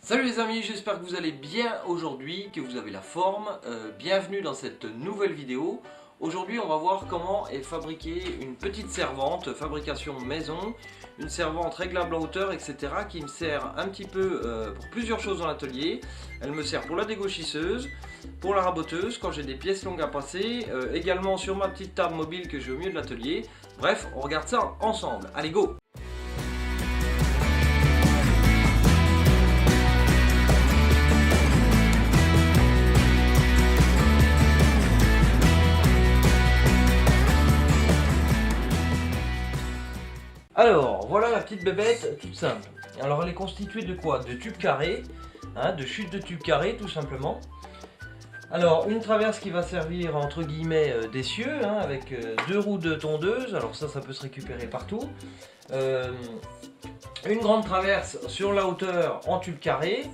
Salut les amis, j'espère que vous allez bien aujourd'hui, que vous avez la forme. Bienvenue dans cette nouvelle vidéo. Aujourd'hui on va voir comment est fabriquée une petite servante, fabrication maison. Une servante réglable en hauteur, etc. qui me sert un petit peu pour plusieurs choses dans l'atelier. Elle me sert pour la dégauchisseuse, pour la raboteuse quand j'ai des pièces longues à passer. Également sur ma petite table mobile que j'ai au milieu de l'atelier. Bref, on regarde ça ensemble. Allez go! Alors, voilà la petite bébête toute simple. Alors, elle est constituée de quoi? De tubes carrés, de chutes de tubes carrés tout simplement. Alors, une traverse qui va servir entre guillemets d'essieu, avec deux roues de tondeuse. Alors ça peut se récupérer partout. Une grande traverse sur la hauteur en tube carré.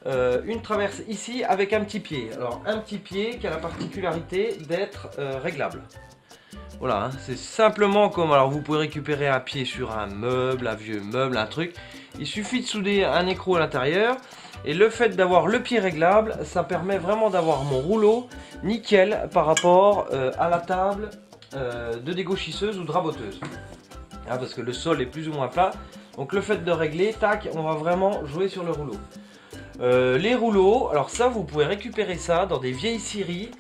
Une traverse ici avec un petit pied. Alors, un petit pied qui a la particularité d'être réglable. Voilà, c'est simplement comme, alors vous pouvez récupérer un pied sur un meuble, un vieux meuble, un truc. Il suffit de souder un écrou à l'intérieur. Et le fait d'avoir le pied réglable, ça permet vraiment d'avoir mon rouleau nickel par rapport à la table de dégauchisseuse ou de raboteuse. Parce que le sol est plus ou moins plat. Donc le fait de régler, tac, on va vraiment jouer sur le rouleau. Les rouleaux, alors ça vous pouvez récupérer ça dans des vieilles scieries.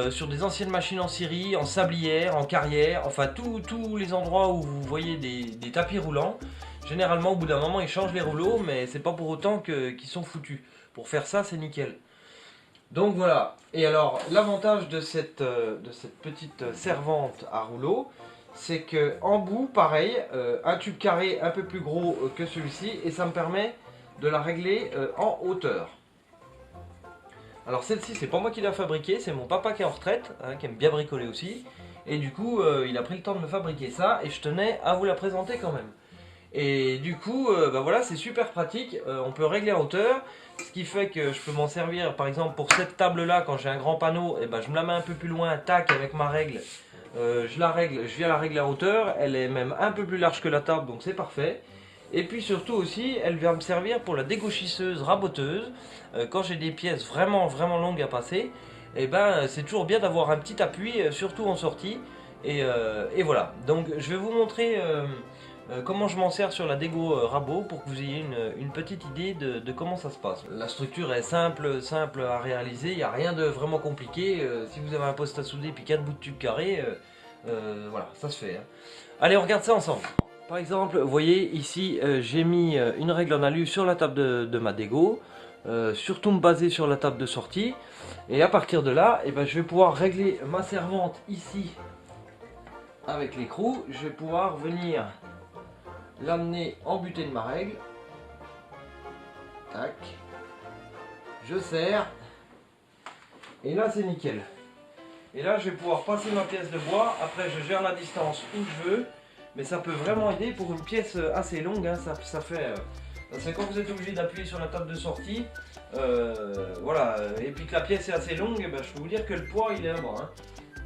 Sur des anciennes machines en scierie, en sablière, en carrière, enfin tous les endroits où vous voyez des tapis roulants. Généralement au bout d'un moment ils changent les rouleaux, mais c'est pas pour autant qu'ils sont foutus. Pour faire ça c'est nickel. Donc voilà, et alors l'avantage de cette petite servante à rouleau, c'est que en bout pareil, un tube carré un peu plus gros que celui-ci, et ça me permet de la régler en hauteur. Alors celle-ci c'est pas moi qui l'ai fabriquée, c'est mon papa qui est en retraite, qui aime bien bricoler aussi. Et du coup il a pris le temps de me fabriquer ça et je tenais à vous la présenter quand même. Et du coup voilà, c'est super pratique, on peut régler en hauteur. Ce qui fait que je peux m'en servir par exemple pour cette table là quand j'ai un grand panneau. Et je me la mets un peu plus loin, tac, avec ma règle. Je la règle, je viens la régler en hauteur. Elle est même un peu plus large que la table, donc c'est parfait. Et puis surtout aussi, elle vient me servir pour la dégauchisseuse raboteuse. Quand j'ai des pièces vraiment longues à passer, c'est toujours bien d'avoir un petit appui, surtout en sortie. Et voilà, donc je vais vous montrer comment je m'en sers sur la dégo rabot pour que vous ayez une petite idée de comment ça se passe. La structure est simple à réaliser, il n'y a rien de vraiment compliqué. Si vous avez un poste à souder puis 4 bouts de tube carré, voilà, ça se fait. Allez, on regarde ça ensemble. Par exemple, vous voyez ici, j'ai mis une règle en alu sur la table de ma dégo, surtout me baser sur la table de sortie. Et à partir de là, je vais pouvoir régler ma servante ici avec l'écrou. Je vais pouvoir venir l'amener en butée de ma règle. Tac. Je serre. Et là, c'est nickel. Et là, je vais pouvoir passer ma pièce de bois. Après, je gère la distance où je veux. Mais ça peut vraiment aider pour une pièce assez longue, ça fait quand vous êtes obligé d'appuyer sur la table de sortie, voilà, et puis que la pièce est assez longue, je peux vous dire que le poids il est là-bas.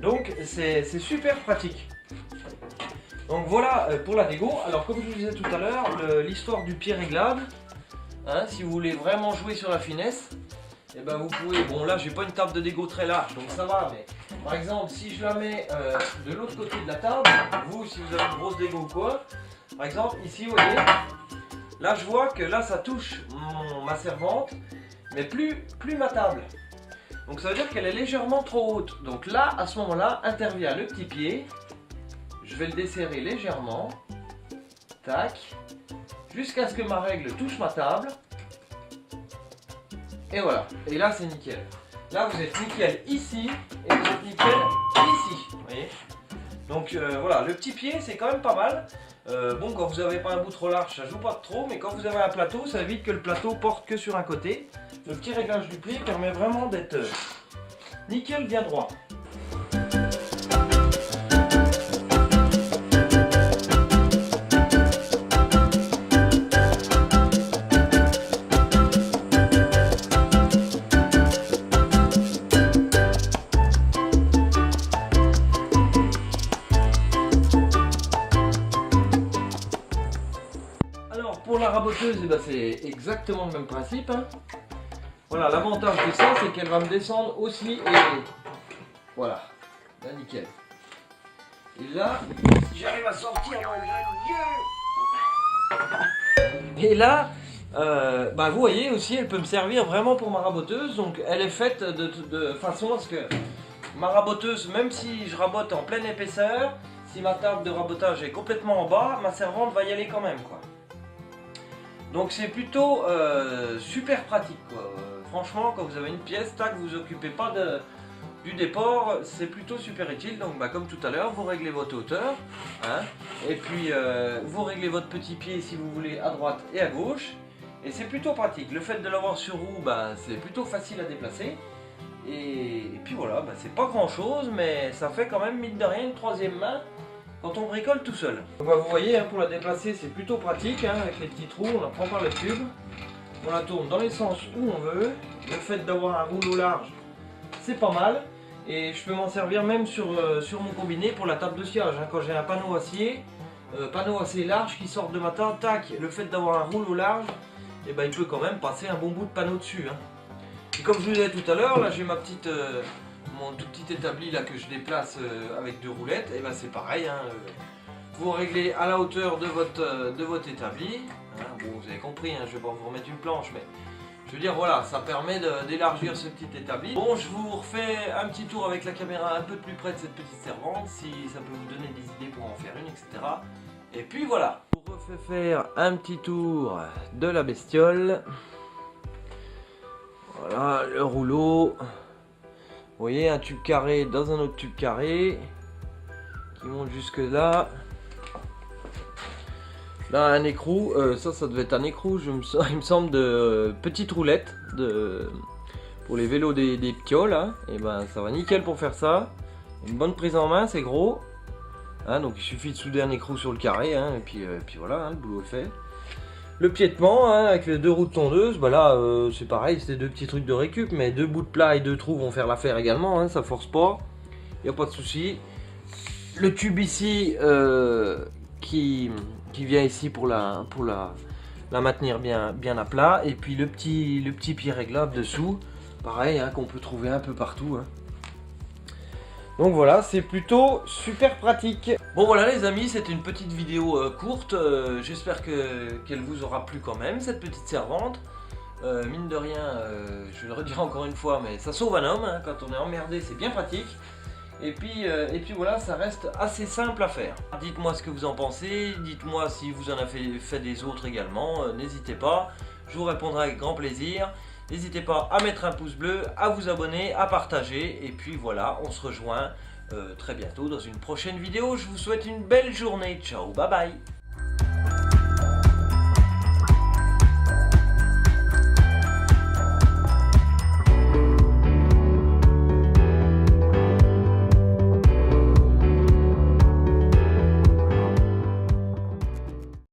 Donc c'est super pratique. Donc voilà pour la dégo. Alors comme je vous disais tout à l'heure, l'histoire du pied réglable, si vous voulez vraiment jouer sur la finesse, vous pouvez, bon là j'ai pas une table de dégo très large donc ça va, mais par exemple si je la mets de l'autre côté de la table, vous si vous avez une grosse dégo ou quoi, par exemple ici vous voyez, là je vois que là ça touche ma servante mais plus ma table, donc ça veut dire qu'elle est légèrement trop haute. Donc là à ce moment là intervient le petit pied, je vais le desserrer légèrement, tac, jusqu'à ce que ma règle touche ma table. Et voilà, et là c'est nickel. Là vous êtes nickel ici, et vous êtes nickel ici, vous voyez. Donc voilà, le petit pied c'est quand même pas mal. Bon, quand vous n'avez pas un bout trop large, ça joue pas trop, mais quand vous avez un plateau, ça évite que le plateau porte que sur un côté. Le petit réglage du pied permet vraiment d'être nickel bien droit. Pour la raboteuse, c'est exactement le même principe. Hein. Voilà, l'avantage de ça, c'est qu'elle va me descendre aussi. Et voilà, là, nickel. Et là, si j'arrive à sortir, et là, bah, vous voyez aussi, elle peut me servir vraiment pour ma raboteuse. Donc, elle est faite de façon à ce que ma raboteuse, même si je rabote en pleine épaisseur, si ma table de rabotage est complètement en bas, ma servante va y aller quand même, quoi. Donc c'est plutôt super pratique, quoi. Franchement, quand vous avez une pièce, tac, vous occupez pas du déport, c'est plutôt super utile. Donc bah, comme tout à l'heure, vous réglez votre hauteur, hein, et puis vous réglez votre petit pied si vous voulez à droite et à gauche. Et c'est plutôt pratique. Le fait de l'avoir sur roue, bah, c'est plutôt facile à déplacer. Et puis voilà, bah, c'est pas grand chose, mais ça fait quand même mine de rien une troisième main quand on bricole tout seul. Donc, bah, vous voyez, hein, pour la déplacer, c'est plutôt pratique, hein, avec les petits trous, on la prend par le tube, on la tourne dans les sens où on veut. Le fait d'avoir un rouleau large, c'est pas mal. Et je peux m'en servir même sur mon combiné pour la table de sciage. Hein, quand j'ai un panneau assez large qui sort de ma table, tac, le fait d'avoir un rouleau large, et ben, il peut quand même passer un bon bout de panneau dessus. Hein. Et comme je vous disais tout à l'heure, là j'ai ma petite, mon tout petit établi là que je déplace avec 2 roulettes, et ben c'est pareil. Hein, vous réglez à la hauteur de votre établi. Hein, bon, vous avez compris, hein, je vais pas vous remettre une planche, mais je veux dire voilà, ça permet d'élargir ce petit établi. Bon, je vous refais un petit tour avec la caméra un peu plus près de cette petite servante, si ça peut vous donner des idées pour en faire une, etc. Et puis voilà, je vous refais faire un petit tour de la bestiole. Voilà le rouleau. Vous voyez, un tube carré dans un autre tube carré qui monte jusque là. Là un écrou, ça devait être un écrou, il me semble, de petite roulette pour les vélos des pioles. Hein. Et ben ça va nickel pour faire ça. Une bonne prise en main, c'est gros. Hein, donc il suffit de souder un écrou sur le carré, hein, et puis voilà, hein, le boulot est fait. Le piétement, hein, avec les 2 roues de tondeuse, bah là c'est pareil, c'est 2 petits trucs de récup, mais 2 bouts de plat et 2 trous vont faire l'affaire également, hein, ça force pas, il n'y a pas de souci. Le tube ici qui vient ici pour la maintenir bien à plat, et puis le petit pied réglable dessous, pareil, hein, qu'on peut trouver un peu partout. Hein. Donc voilà, c'est plutôt super pratique. Bon voilà les amis, c'était une petite vidéo courte, j'espère qu'elle vous aura plu quand même, cette petite servante. Mine de rien, je le redirai encore une fois, mais ça sauve un homme, hein, quand on est emmerdé, c'est bien pratique. Et puis voilà, ça reste assez simple à faire. Dites-moi ce que vous en pensez, dites-moi si vous en avez fait des autres également, n'hésitez pas, je vous répondrai avec grand plaisir. N'hésitez pas à mettre un pouce bleu, à vous abonner, à partager. Et puis voilà, on se rejoint très bientôt dans une prochaine vidéo. Je vous souhaite une belle journée. Ciao, bye bye.